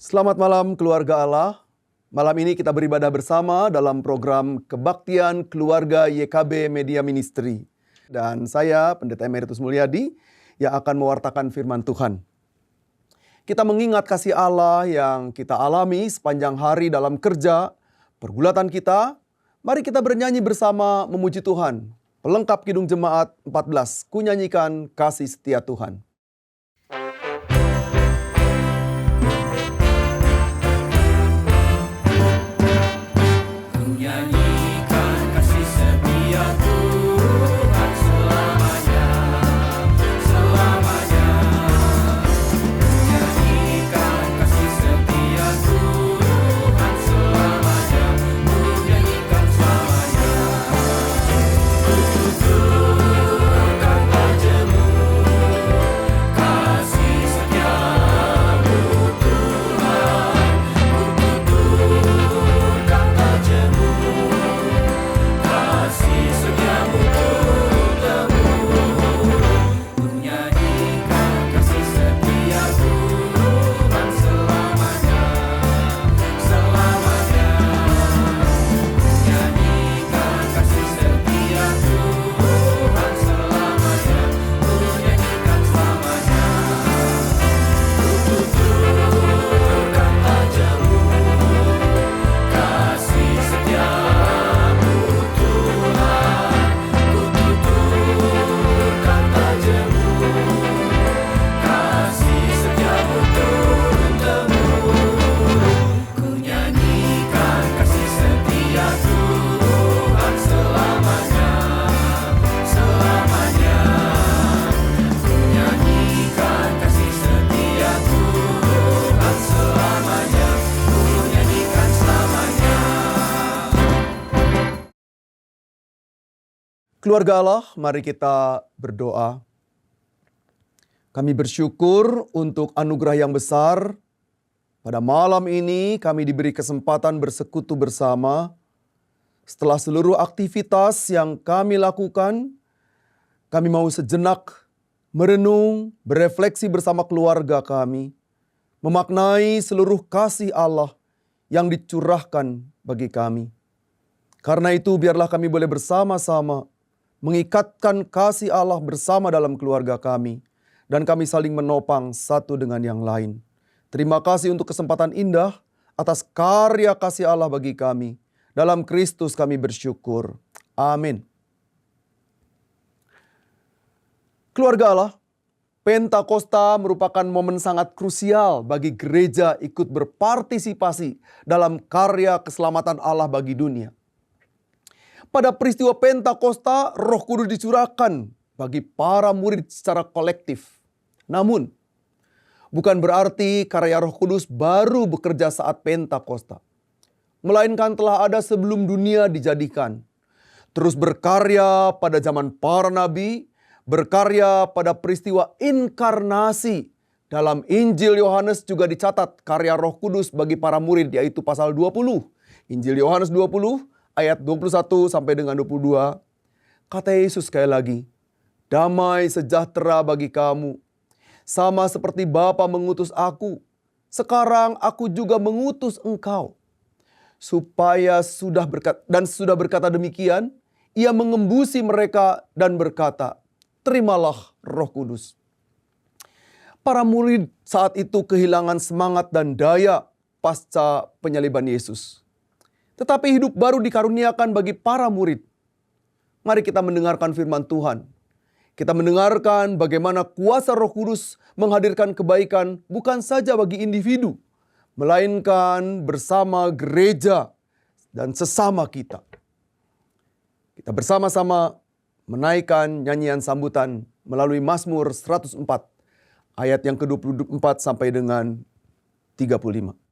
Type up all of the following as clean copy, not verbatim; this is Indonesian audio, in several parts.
Selamat malam keluarga Allah. Malam ini kita beribadah bersama dalam program Kebaktian Keluarga YKB Media Ministry. Dan saya, Pendeta Emeritus Mulyadi, yang akan mewartakan firman Tuhan. Kita mengingat kasih Allah yang kita alami sepanjang hari dalam kerja, pergulatan kita. Mari kita bernyanyi bersama memuji Tuhan. Pelengkap Kidung Jemaat 14, ku nyanyikan kasih setia Tuhan. Keluarga Allah, mari kita berdoa. Kami bersyukur untuk anugerah yang besar. Pada malam ini kami diberi kesempatan bersekutu bersama. Setelah seluruh aktivitas yang kami lakukan, kami mau sejenak merenung, berefleksi bersama keluarga kami. Memaknai seluruh kasih Allah yang dicurahkan bagi kami. Karena itu biarlah kami boleh bersama-sama mengikatkan kasih Allah bersama dalam keluarga kami. Dan kami saling menopang satu dengan yang lain. Terima kasih untuk kesempatan indah atas karya kasih Allah bagi kami. Dalam Kristus kami bersyukur. Amin. Keluarga Allah, Pentakosta merupakan momen sangat krusial bagi gereja ikut berpartisipasi dalam karya keselamatan Allah bagi dunia. Pada peristiwa Pentakosta, Roh Kudus dicurahkan bagi para murid secara kolektif. Namun, bukan berarti karya Roh Kudus baru bekerja saat Pentakosta. Melainkan telah ada sebelum dunia dijadikan. Terus berkarya pada zaman para nabi, berkarya pada peristiwa inkarnasi. Dalam Injil Yohanes juga dicatat karya Roh Kudus bagi para murid, yaitu pasal 20. Injil Yohanes 20. Ayat 21 sampai dengan 22, kata Yesus sekali lagi, damai sejahtera bagi kamu, sama seperti Bapa mengutus aku, sekarang aku juga mengutus engkau. Supaya sudah berkata demikian, ia mengembusi mereka dan berkata, terimalah Roh Kudus. Para murid saat itu kehilangan semangat dan daya pasca penyaliban Yesus. Tetapi hidup baru dikaruniakan bagi para murid. Mari kita mendengarkan firman Tuhan. Kita mendengarkan bagaimana kuasa Roh Kudus menghadirkan kebaikan bukan saja bagi individu, melainkan bersama gereja dan sesama kita. Kita bersama-sama menaikkan nyanyian sambutan melalui Mazmur 104, ayat yang ke-24 sampai dengan 35.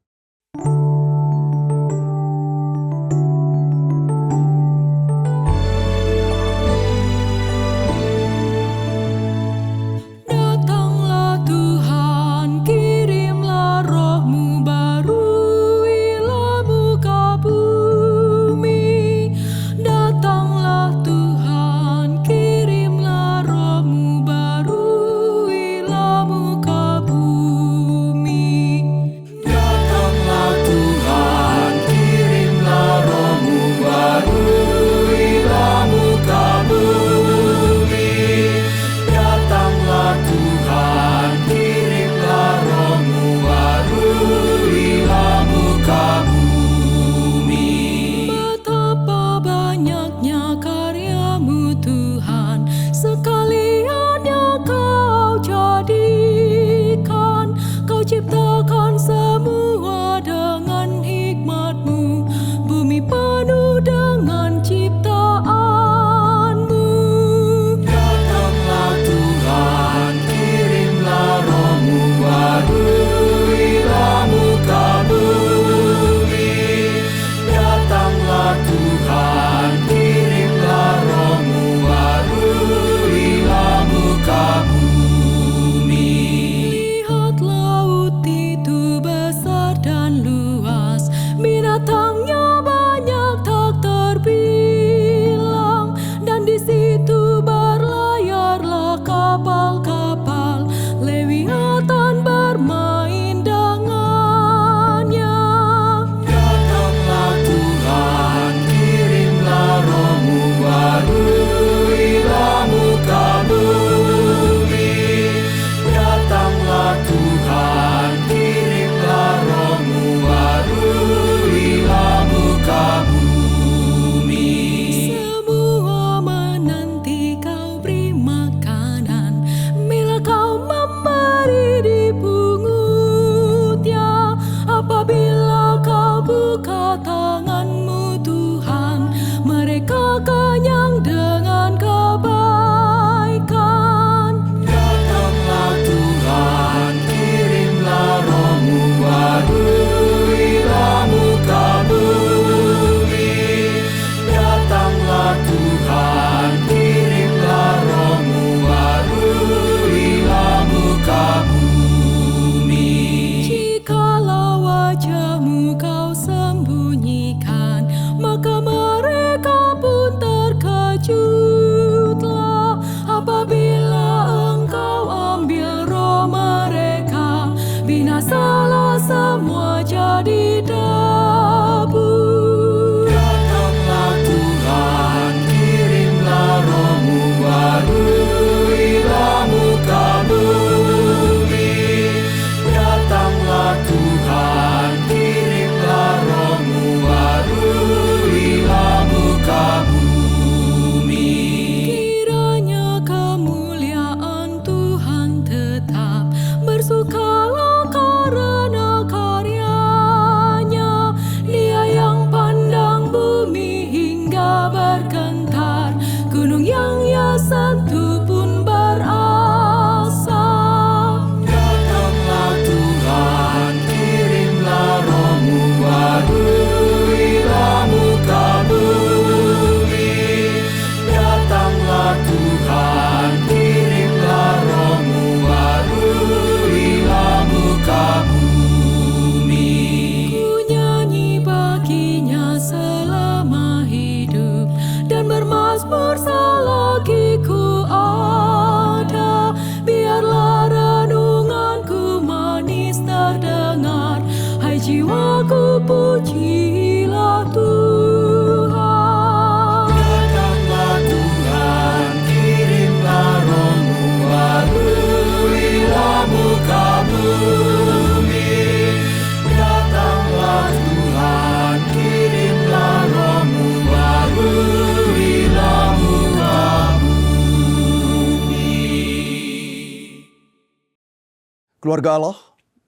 Keluarga Allah,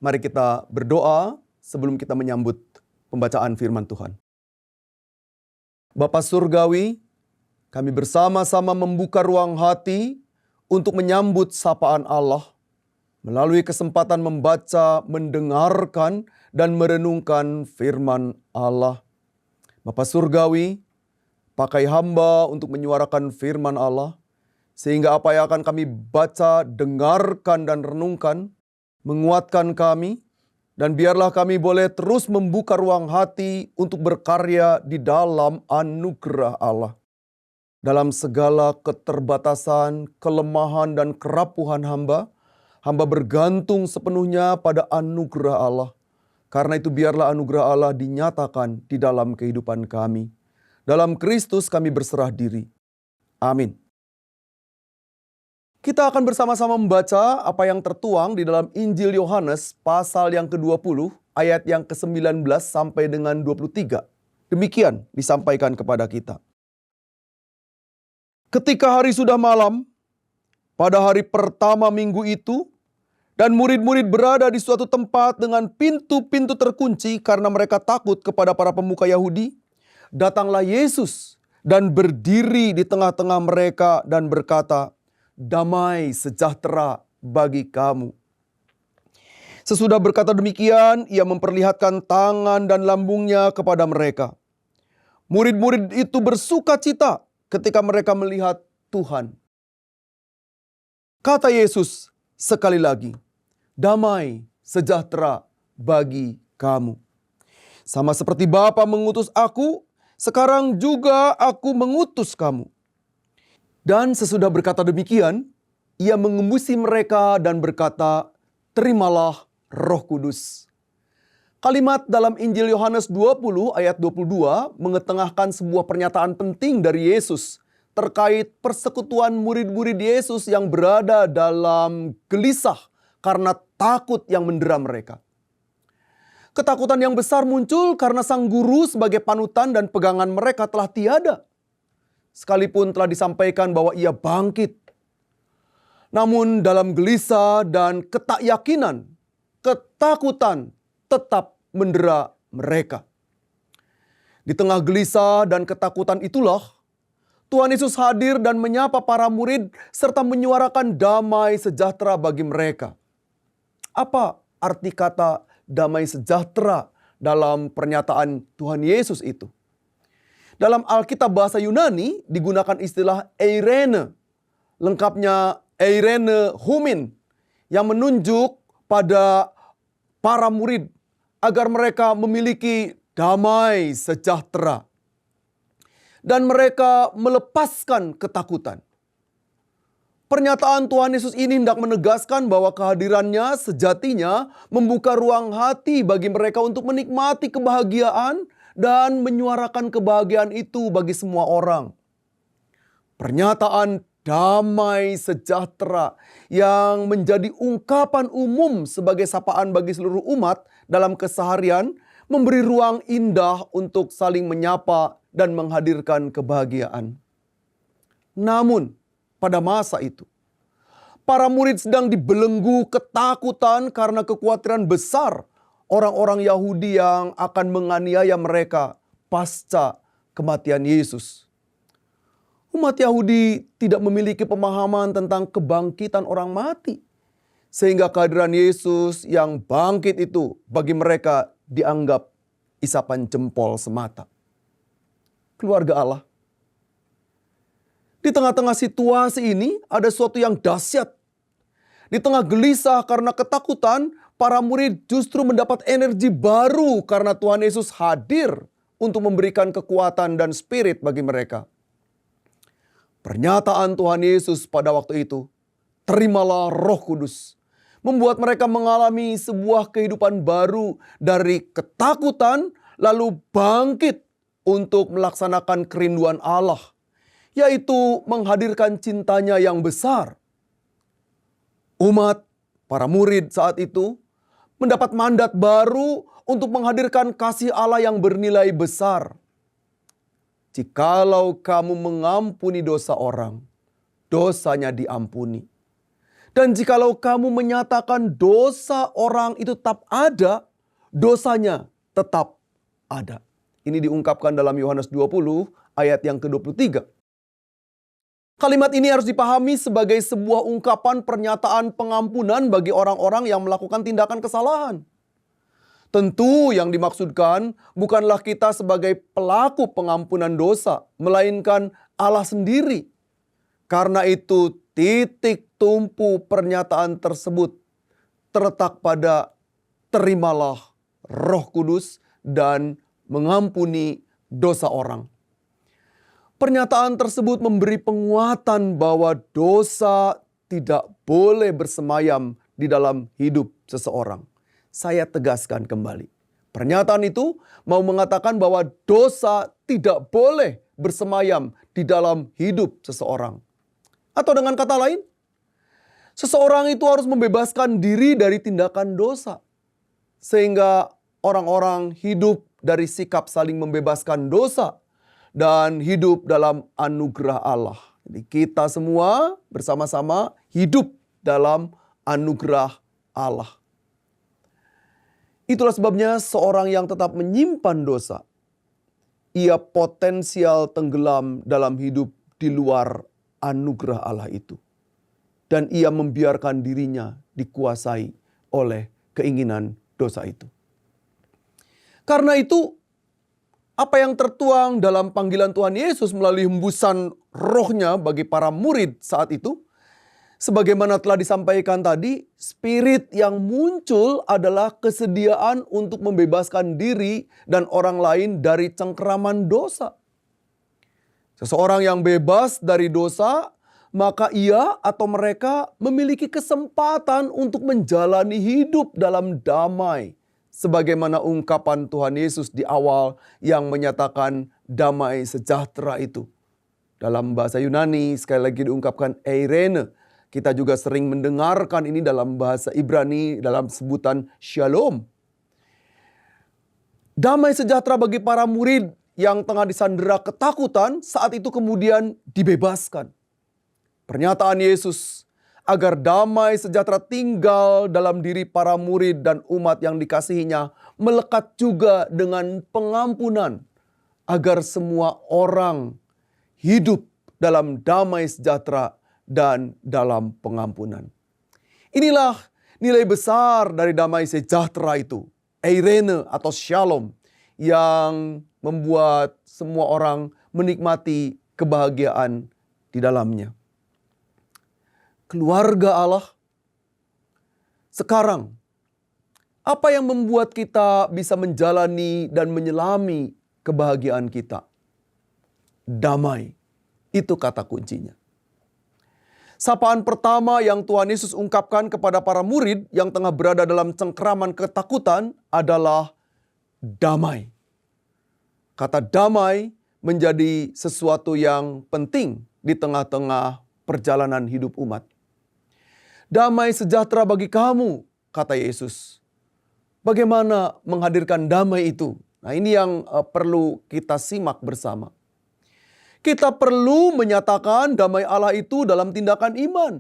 mari kita berdoa sebelum kita menyambut pembacaan firman Tuhan. Bapa Surgawi, kami bersama-sama membuka ruang hati untuk menyambut sapaan Allah melalui kesempatan membaca, mendengarkan, dan merenungkan firman Allah. Bapa Surgawi, pakai hamba untuk menyuarakan firman Allah, sehingga apa yang akan kami baca, dengarkan, dan renungkan menguatkan kami, dan biarlah kami boleh terus membuka ruang hati untuk berkarya di dalam anugerah Allah. Dalam segala keterbatasan, kelemahan, dan kerapuhan hamba bergantung sepenuhnya pada anugerah Allah. Karena itu biarlah anugerah Allah dinyatakan di dalam kehidupan kami. Dalam Kristus kami berserah diri. Amin. Kita akan bersama-sama membaca apa yang tertuang di dalam Injil Yohanes pasal yang ke-20 ayat yang ke-19 sampai dengan 23. Demikian disampaikan kepada kita. Ketika hari sudah malam, pada hari pertama minggu itu, dan murid-murid berada di suatu tempat dengan pintu-pintu terkunci karena mereka takut kepada para pemuka Yahudi, datanglah Yesus dan berdiri di tengah-tengah mereka dan berkata, "Damai sejahtera bagi kamu." Sesudah berkata demikian, ia memperlihatkan tangan dan lambungnya kepada mereka. Murid-murid itu bersuka cita ketika mereka melihat Tuhan. Kata Yesus sekali lagi, "Damai sejahtera bagi kamu. Sama seperti Bapa mengutus aku, sekarang juga aku mengutus kamu." Dan sesudah berkata demikian, ia mengembusi mereka dan berkata, "Terimalah Roh Kudus." Kalimat dalam Injil Yohanes 20 ayat 22 mengetengahkan sebuah pernyataan penting dari Yesus terkait persekutuan murid-murid Yesus yang berada dalam gelisah karena takut yang mendera mereka. Ketakutan yang besar muncul karena sang guru sebagai panutan dan pegangan mereka telah tiada. Sekalipun telah disampaikan bahwa ia bangkit. Namun dalam gelisah dan ketakyakinan, ketakutan tetap mendera mereka. Di tengah gelisah dan ketakutan itulah, Tuhan Yesus hadir dan menyapa para murid serta menyuarakan damai sejahtera bagi mereka. Apa arti kata damai sejahtera dalam pernyataan Tuhan Yesus itu? Dalam Alkitab bahasa Yunani digunakan istilah eirene, lengkapnya eirene humin, yang menunjuk pada para murid agar mereka memiliki damai sejahtera dan mereka melepaskan ketakutan. Pernyataan Tuhan Yesus ini hendak menegaskan bahwa kehadirannya sejatinya membuka ruang hati bagi mereka untuk menikmati kebahagiaan dan menyuarakan kebahagiaan itu bagi semua orang. Pernyataan damai sejahtera yang menjadi ungkapan umum sebagai sapaan bagi seluruh umat dalam keseharian memberi ruang indah untuk saling menyapa dan menghadirkan kebahagiaan. Namun, pada masa itu, para murid sedang dibelenggu ketakutan karena kekhawatiran besar orang-orang Yahudi yang akan menganiaya mereka pasca kematian Yesus. Umat Yahudi tidak memiliki pemahaman tentang kebangkitan orang mati, sehingga kehadiran Yesus yang bangkit itu bagi mereka dianggap isapan jempol semata. Keluarga Allah, di tengah-tengah situasi ini ada sesuatu yang dahsyat. Di tengah gelisah karena ketakutan, para murid justru mendapat energi baru karena Tuhan Yesus hadir untuk memberikan kekuatan dan spirit bagi mereka. Pernyataan Tuhan Yesus pada waktu itu, "Terimalah Roh Kudus," membuat mereka mengalami sebuah kehidupan baru dari ketakutan lalu bangkit untuk melaksanakan kerinduan Allah, yaitu menghadirkan cintanya yang besar. Umat, para murid saat itu mendapat mandat baru untuk menghadirkan kasih Allah yang bernilai besar. "Jikalau kamu mengampuni dosa orang, dosanya diampuni. Dan jikalau kamu menyatakan dosa orang itu tetap ada, dosanya tetap ada. Ini diungkapkan dalam Yohanes 20 ayat yang ke-23. Kalimat ini harus dipahami sebagai sebuah ungkapan pernyataan pengampunan bagi orang-orang yang melakukan tindakan kesalahan. Tentu yang dimaksudkan bukanlah kita sebagai pelaku pengampunan dosa, melainkan Allah sendiri. Karena itu titik tumpu pernyataan tersebut terletak pada terimalah Roh Kudus dan mengampuni dosa orang. Pernyataan tersebut memberi penguatan bahwa dosa tidak boleh bersemayam di dalam hidup seseorang. Saya tegaskan kembali. Pernyataan itu mau mengatakan bahwa dosa tidak boleh bersemayam di dalam hidup seseorang. Atau dengan kata lain, seseorang itu harus membebaskan diri dari tindakan dosa. Sehingga orang-orang hidup dari sikap saling membebaskan dosa dan hidup dalam anugerah Allah. Jadi kita semua bersama-sama hidup dalam anugerah Allah. Itulah sebabnya seorang yang tetap menyimpan dosa, ia potensial tenggelam dalam hidup di luar anugerah Allah itu. Dan ia membiarkan dirinya dikuasai oleh keinginan dosa itu. Karena itu, apa yang tertuang dalam panggilan Tuhan Yesus melalui hembusan rohnya bagi para murid saat itu, sebagaimana telah disampaikan tadi, spirit yang muncul adalah kesediaan untuk membebaskan diri dan orang lain dari cengkeraman dosa. Seseorang yang bebas dari dosa, maka ia atau mereka memiliki kesempatan untuk menjalani hidup dalam damai. Sebagaimana ungkapan Tuhan Yesus di awal yang menyatakan damai sejahtera itu. Dalam bahasa Yunani sekali lagi diungkapkan eirene. Kita juga sering mendengarkan ini dalam bahasa Ibrani dalam sebutan shalom. Damai sejahtera bagi para murid yang tengah disandera ketakutan saat itu kemudian dibebaskan. Pernyataan Yesus agar damai sejahtera tinggal dalam diri para murid dan umat yang dikasihinya melekat juga dengan pengampunan agar semua orang hidup dalam damai sejahtera dan dalam pengampunan. Inilah nilai besar dari damai sejahtera itu, eirene atau shalom, yang membuat semua orang menikmati kebahagiaan di dalamnya. Keluarga Allah, sekarang apa yang membuat kita bisa menjalani dan menyelami kebahagiaan kita? Damai, itu kata kuncinya. Sapaan pertama yang Tuhan Yesus ungkapkan kepada para murid yang tengah berada dalam cengkeraman ketakutan adalah damai. Kata damai menjadi sesuatu yang penting di tengah-tengah perjalanan hidup umat. Damai sejahtera bagi kamu, kata Yesus. Bagaimana menghadirkan damai itu? Nah, ini yang perlu kita simak bersama. Kita perlu menyatakan damai Allah itu dalam tindakan iman.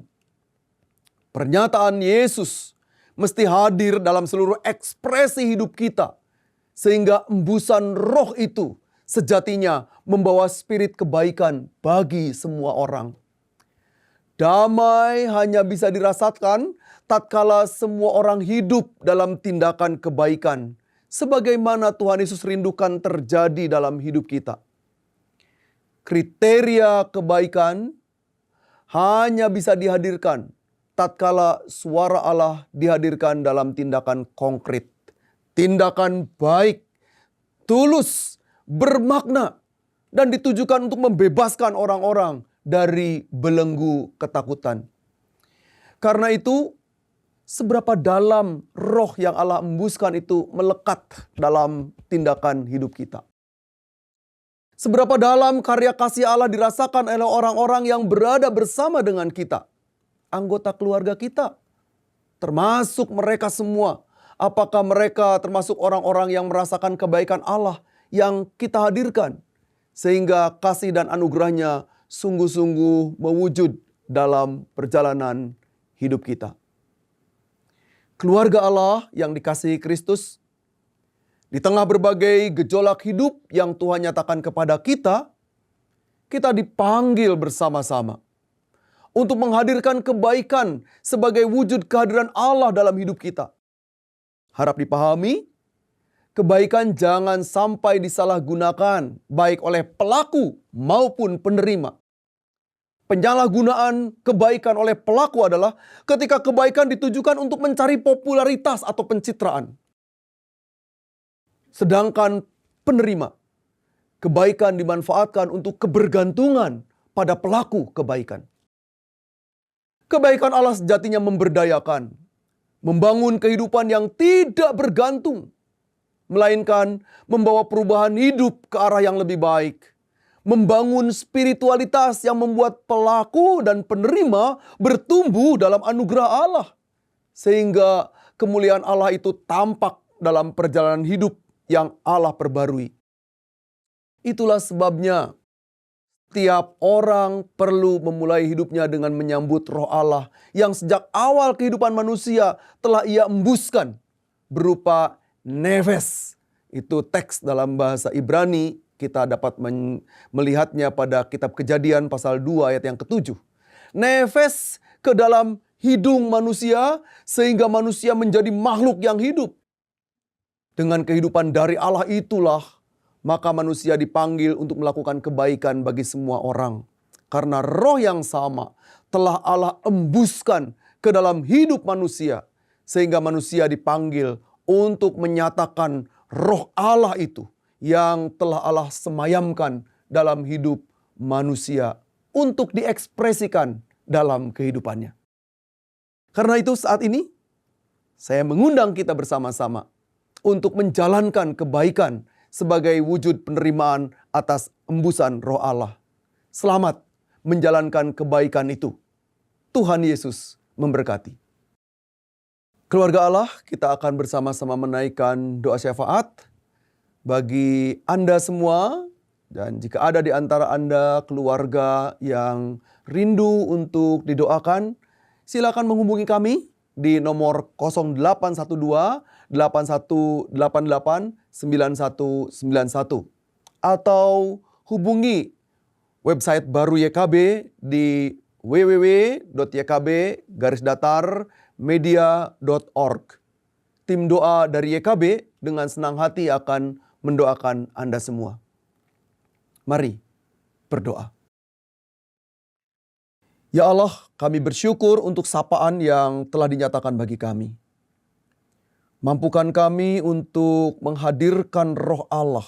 Pernyataan Yesus mesti hadir dalam seluruh ekspresi hidup kita. Sehingga embusan roh itu sejatinya membawa spirit kebaikan bagi semua orang. Damai hanya bisa dirasakan tatkala semua orang hidup dalam tindakan kebaikan. Sebagaimana Tuhan Yesus rindukan terjadi dalam hidup kita. Kriteria kebaikan hanya bisa dihadirkan tatkala suara Allah dihadirkan dalam tindakan konkret. Tindakan baik, tulus, bermakna, dan ditujukan untuk membebaskan orang-orang dari belenggu ketakutan. Karena itu, seberapa dalam roh yang Allah embuskan itu melekat dalam tindakan hidup kita. Seberapa dalam karya kasih Allah dirasakan oleh orang-orang yang berada bersama dengan kita. Anggota keluarga kita. Termasuk mereka semua. Apakah mereka termasuk orang-orang yang merasakan kebaikan Allah yang kita hadirkan. Sehingga kasih dan anugerahnya sungguh-sungguh mewujud dalam perjalanan hidup kita. Keluarga Allah yang dikasihi Kristus, di tengah berbagai gejolak hidup yang Tuhan nyatakan kepada kita, kita dipanggil bersama-sama untuk menghadirkan kebaikan sebagai wujud kehadiran Allah dalam hidup kita. Harap dipahami, kebaikan jangan sampai disalahgunakan baik oleh pelaku maupun penerima. Penyalahgunaan kebaikan oleh pelaku adalah ketika kebaikan ditujukan untuk mencari popularitas atau pencitraan. Sedangkan penerima, kebaikan dimanfaatkan untuk kebergantungan pada pelaku kebaikan. Kebaikan Allah sejatinya memberdayakan, membangun kehidupan yang tidak bergantung, melainkan membawa perubahan hidup ke arah yang lebih baik. Membangun spiritualitas yang membuat pelaku dan penerima bertumbuh dalam anugerah Allah. Sehingga kemuliaan Allah itu tampak dalam perjalanan hidup yang Allah perbarui. Itulah sebabnya setiap orang perlu memulai hidupnya dengan menyambut Roh Allah yang sejak awal kehidupan manusia telah Ia embuskan berupa nefes. Itu teks dalam bahasa Ibrani, kita dapat melihatnya pada kitab Kejadian pasal 2 ayat yang ke-7. Nefes ke dalam hidung manusia sehingga manusia menjadi makhluk yang hidup. Dengan kehidupan dari Allah itulah maka manusia dipanggil untuk melakukan kebaikan bagi semua orang. Karena roh yang sama telah Allah embuskan ke dalam hidup manusia. Sehingga manusia dipanggil untuk menyatakan roh Allah itu yang telah Allah semayamkan dalam hidup manusia untuk diekspresikan dalam kehidupannya. Karena itu saat ini saya mengundang kita bersama-sama untuk menjalankan kebaikan sebagai wujud penerimaan atas embusan Roh Allah. Selamat menjalankan kebaikan itu. Tuhan Yesus memberkati. Keluarga Allah, kita akan bersama-sama menaikkan doa syafaat bagi Anda semua, dan jika ada di antara Anda keluarga yang rindu untuk didoakan, silakan menghubungi kami di nomor 0812 8188 9191 atau hubungi website baru YKB di www.ykb-media.org. Tim doa dari YKB dengan senang hati akan mendoakan Anda semua. Mari berdoa. Ya Allah, kami bersyukur untuk sapaan yang telah dinyatakan bagi kami. Mampukan kami untuk menghadirkan Roh Allah,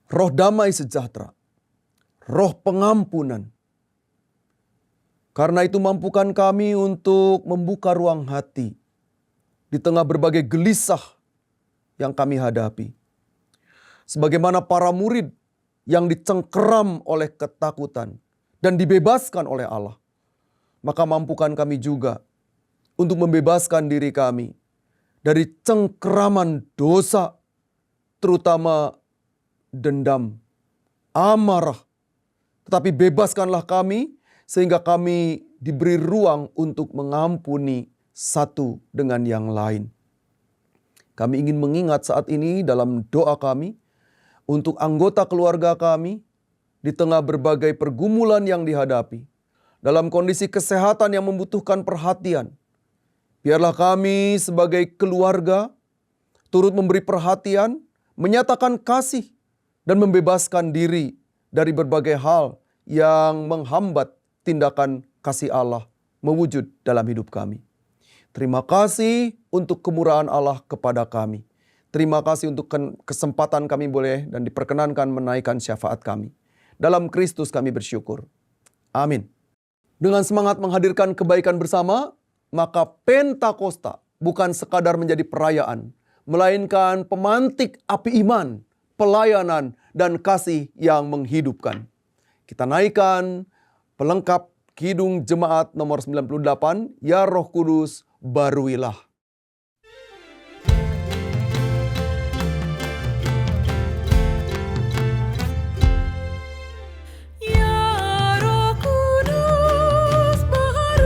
Roh damai sejahtera, Roh pengampunan. Karena itu mampukan kami untuk membuka ruang hati di tengah berbagai gelisah yang kami hadapi. Sebagaimana para murid yang dicengkeram oleh ketakutan dan dibebaskan oleh Allah, maka mampukan kami juga untuk membebaskan diri kami dari cengkeraman dosa, terutama dendam, amarah. Tetapi bebaskanlah kami sehingga kami diberi ruang untuk mengampuni satu dengan yang lain. Kami ingin mengingat saat ini dalam doa kami untuk anggota keluarga kami di tengah berbagai pergumulan yang dihadapi, dalam kondisi kesehatan yang membutuhkan perhatian. Biarlah kami sebagai keluarga turut memberi perhatian, menyatakan kasih, dan membebaskan diri dari berbagai hal yang menghambat tindakan kasih Allah mewujud dalam hidup kami. Terima kasih untuk kemurahan Allah kepada kami. Terima kasih untuk kesempatan kami boleh dan diperkenankan menaikkan syafaat kami. Dalam Kristus kami bersyukur. Amin. Dengan semangat menghadirkan kebaikan bersama, maka Pentakosta bukan sekadar menjadi perayaan, melainkan pemantik api iman, pelayanan, dan kasih yang menghidupkan. Kita naikkan pelengkap Kidung Jemaat nomor 98, Ya Roh Kudus, baruilah. Ya Roh Kudus, baruilah.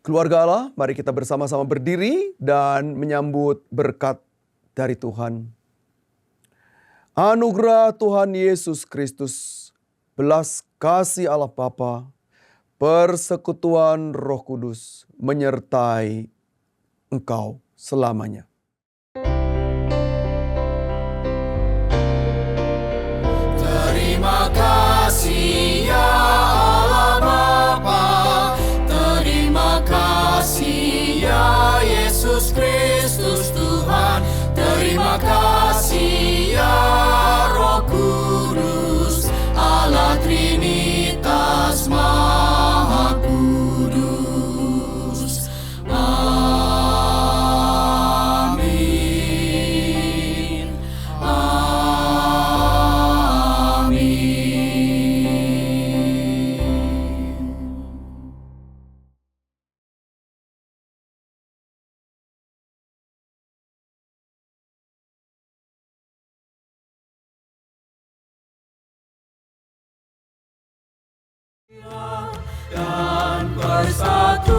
Keluarga Allah, mari kita bersama-sama berdiri dan menyambut berkat dari Tuhan. Anugerah Tuhan Yesus Kristus, belas kasih Allah Bapa, persekutuan Roh Kudus menyertai engkau selamanya. Terima kasih ya Allah Bapa, terima kasih ya Yesus Kristus Tuhan, terima kasih ya Roh Kudus, Allah Trinitas Maha Kudus. Amin. Dan bersatu